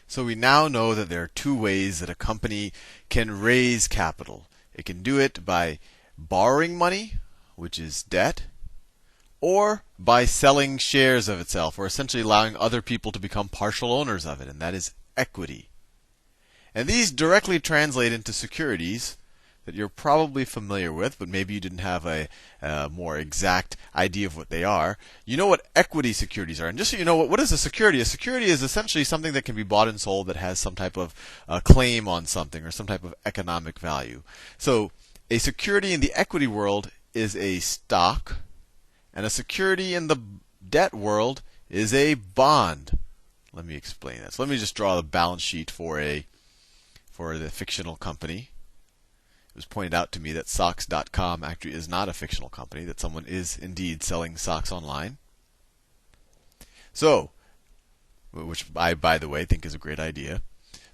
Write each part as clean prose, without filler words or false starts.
So we now know that there are two ways that a company can raise capital. It can do it by borrowing money, which is debt, or by selling shares of itself, or essentially allowing other people to become partial owners of it, and that is equity. And these directly translate into securities that you're probably familiar with, but maybe you didn't have a more exact idea of what they are. You know what equity securities are. And just so you know, what is a security? A security is essentially something that can be bought and sold that has some type of claim on something or some type of economic value. So a security in the equity world is a stock, and a security in the debt world is a bond. Let me explain that. So let me just draw the balance sheet for the fictional company. It was pointed out to me that socks.com actually is not a fictional company, that someone is indeed selling socks online. So, which I, by the way, think is a great idea.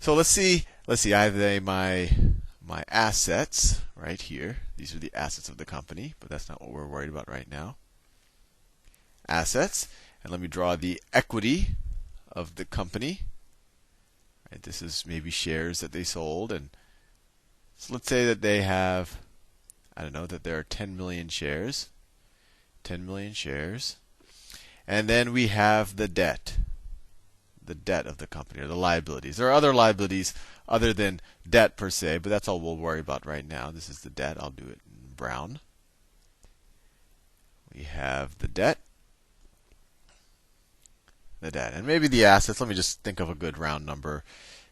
So let's see. I have my assets right here. These are the assets of the company, but that's not what we're worried about right now. Assets, and let me draw the equity of the company. Right, this is maybe shares that they sold, and so let's say that they have, I don't know, that there are 10 million shares. 10 million shares. And then we have the debt of the company, or the liabilities. There are other liabilities other than debt per se, but that's all we'll worry about right now. This is the debt. I'll do it in brown. We have the debt. And maybe the assets. Let me just think of a good round number.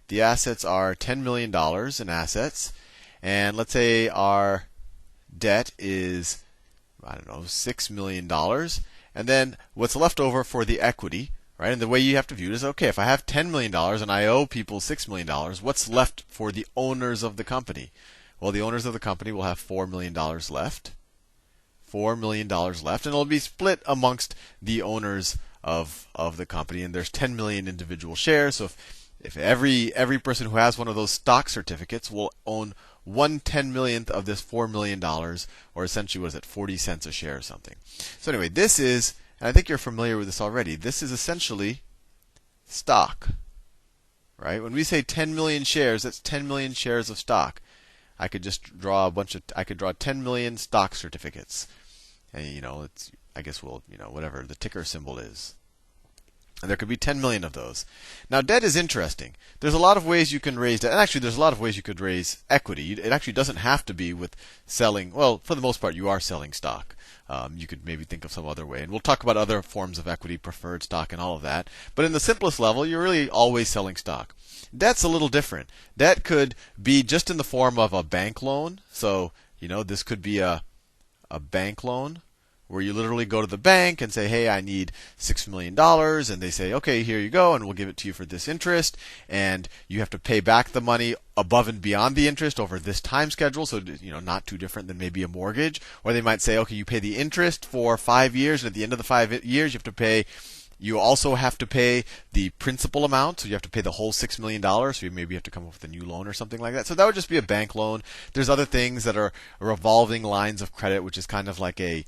The assets are $10 million in assets. And let's say our debt is, I don't know, $6 million. And then what's left over for the equity, right? And the way you have to view it is, okay, if I have $10 million and I owe people $6 million, what's left for the owners of the company? Well, the owners of the company will have $4 million left. $4 million left. And it'll be split amongst the owners of the company. And there's 10 million individual shares. So if every person who has one of those stock certificates will own 1/10,000,000th of this $4 million, or essentially, what is it, 40 cents a share or something. So anyway, this is, and I think you're familiar with this already, this is essentially stock. Right? When we say 10 million shares, that's 10 million shares of stock. I could just draw I could draw 10 million stock certificates. And it's, I guess whatever the ticker symbol is. And there could be 10 million of those. Now, debt is interesting. There's a lot of ways you can raise debt. And actually, there's a lot of ways you could raise equity. It actually doesn't have to be with selling. Well, for the most part, you are selling stock. You could maybe think of some other way. And we'll talk about other forms of equity, preferred stock, and all of that. But in the simplest level, you're really always selling stock. Debt's a little different. Debt could be just in the form of a bank loan. So, this could be a bank loan, where you literally go to the bank and say, hey, I need $6 million. And they say, okay, here you go, and we'll give it to you for this interest. And you have to pay back the money above and beyond the interest over this time schedule. So, not too different than maybe a mortgage. Or they might say, okay, you pay the interest for 5 years. And at the end of the 5 years, you also have to pay the principal amount, so you have to pay the whole $6 million. So you maybe have to come up with a new loan or something like that. So that would just be a bank loan. There's other things that are revolving lines of credit, which is kind of like a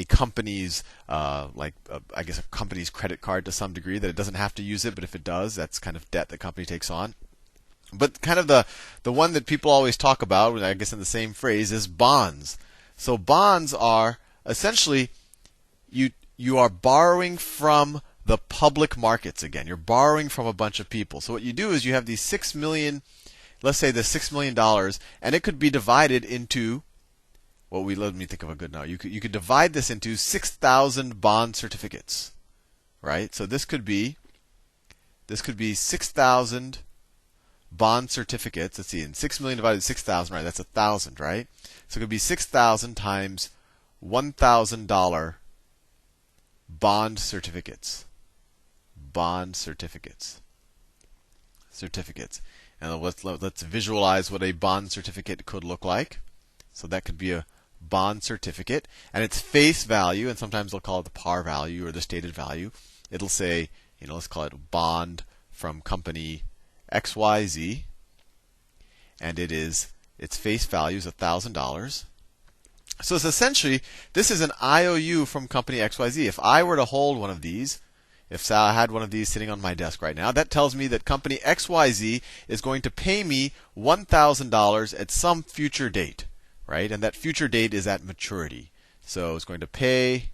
company's, I guess a company's credit card to some degree. That it doesn't have to use it, but if it does, that's kind of debt the company takes on. But kind of the one that people always talk about, I guess in the same phrase, is bonds. So bonds are essentially you are borrowing from the public markets again. You're borrowing from a bunch of people. So what you do is you have these 6 million, let's say the $6 million, and it could be divided into, let me think of a good number. You could divide this into 6,000 bond certificates, right? So this could be 6,000 bond certificates. Let's see, and 6 million divided by 6,000, right? That's 1,000, right? So it could be 6,000 times $1,000 bond certificates. And let's visualize what a bond certificate could look like. So that could be a bond certificate, and its face value, and sometimes they'll call it the par value or the stated value. It'll say, let's call it bond from company XYZ, and its face value is $1,000. So it's essentially, this is an IOU from company XYZ. If I were to hold one of these, if Sal had one of these sitting on my desk right now, that tells me that company XYZ is going to pay me $1,000 at some future date, right? And that future date is at maturity. So it's going to pay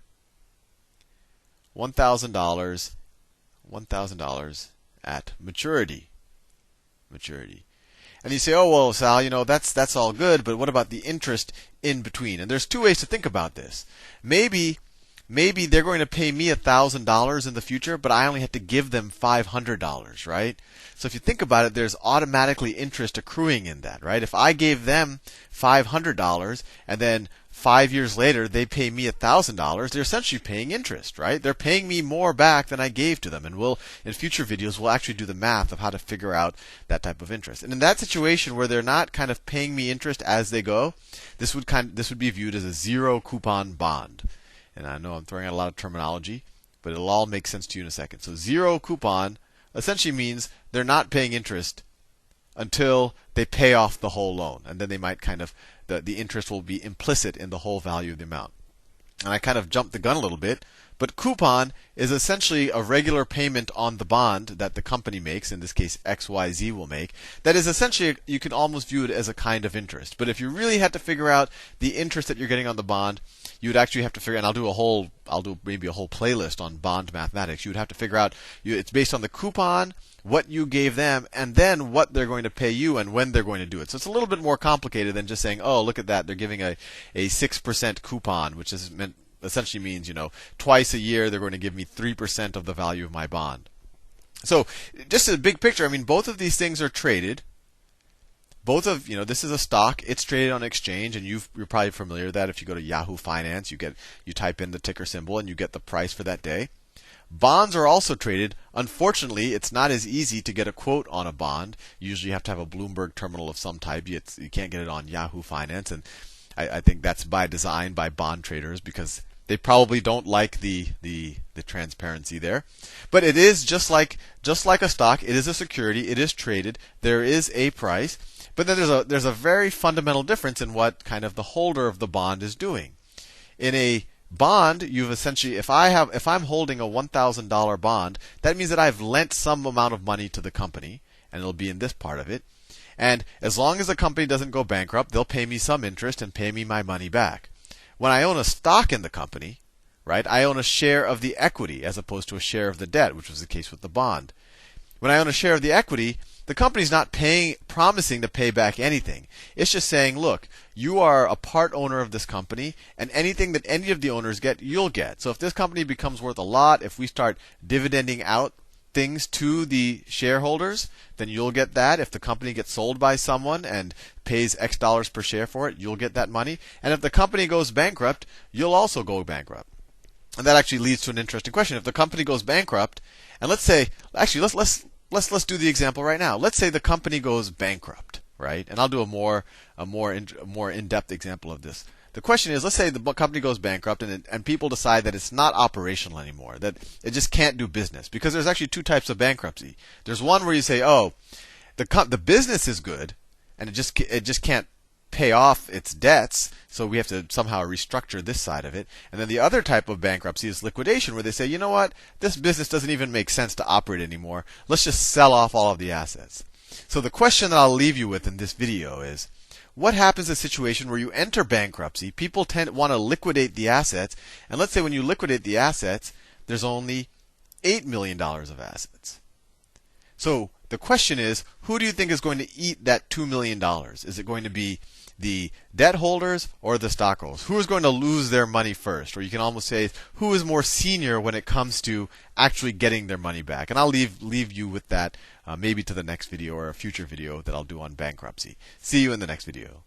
$1,000 at maturity. And you say, oh, well, Sal, that's all good, but what about the interest in between? And there's two ways to think about this. Maybe they're going to pay me $1,000 in the future, but I only have to give them $500, right? So if you think about it, there's automatically interest accruing in that, right? If I gave them $500 and then 5 years later they pay me $1,000, they're essentially paying interest, right? They're paying me more back than I gave to them. And in future videos, we'll actually do the math of how to figure out that type of interest. And in that situation where they're not kind of paying me interest as they go, this would be viewed as a zero coupon bond. And I know I'm throwing out a lot of terminology, but it'll all make sense to you in a second. So zero coupon essentially means they're not paying interest until they pay off the whole loan. And then they might the interest will be implicit in the whole value of the amount. And I kind of jumped the gun a little bit, but coupon is essentially a regular payment on the bond that the company makes, in this case XYZ will make. That is essentially, you can almost view it as a kind of interest. But if you really had to figure out the interest that you're getting on the bond, you would actually have to figure, and I'll do maybe a whole playlist on bond mathematics. You would have to figure out, it's based on the coupon, what you gave them, and then what they're going to pay you and when they're going to do it. So it's a little bit more complicated than just saying, oh, look at that, they're giving a 6% coupon, which essentially means, twice a year they're going to give me 3% of the value of my bond. So just a big picture, both of these things are traded. This is a stock. It's traded on exchange, and you're probably familiar with that. If you go to Yahoo Finance, you type in the ticker symbol and you get the price for that day. Bonds are also traded. Unfortunately, it's not as easy to get a quote on a bond. Usually, you have to have a Bloomberg terminal of some type. You can't get it on Yahoo Finance, and I think that's by design by bond traders because they probably don't like the transparency there. But it is just like a stock. It is a security. It is traded. There is a price. But then there's a very fundamental difference in what kind of the holder of the bond is doing. In a bond, you've essentially, if I'm holding a $1,000 bond, that means that I've lent some amount of money to the company, and it'll be in this part of it. And as long as the company doesn't go bankrupt, they'll pay me some interest and pay me my money back. When I own a stock in the company, right, I own a share of the equity as opposed to a share of the debt, which was the case with the bond. When I own a share of the equity, the company's not promising to pay back anything. It's just saying, look, you are a part owner of this company, and anything that any of the owners get, you'll get. So if this company becomes worth a lot, if we start dividending out things to the shareholders, then you'll get that. If the company gets sold by someone and pays X dollars per share for it, you'll get that money. And if the company goes bankrupt, you'll also go bankrupt. And that actually leads to an interesting question. If the company goes bankrupt, and let's say, actually, let's do the example right now. Let's say the company goes bankrupt, right? And I'll do a more in-depth example of this. The question is, let's say the company goes bankrupt and people decide that it's not operational anymore, that it just can't do business. Because there's actually two types of bankruptcy. There's one where you say, oh, the business is good, and it just can't pay off its debts, so we have to somehow restructure this side of it. And then the other type of bankruptcy is liquidation, where they say, you know what, this business doesn't even make sense to operate anymore. Let's just sell off all of the assets. So the question that I'll leave you with in this video is, what happens in a situation where you enter bankruptcy? People want to liquidate the assets, and let's say when you liquidate the assets, there's only $8 million of assets. So the question is, who do you think is going to eat that $2 million? Is it going to be the debt holders or the stockholders? Who is going to lose their money first? Or you can almost say, who is more senior when it comes to actually getting their money back? And I'll leave you with that maybe to the next video or a future video that I'll do on bankruptcy. See you in the next video.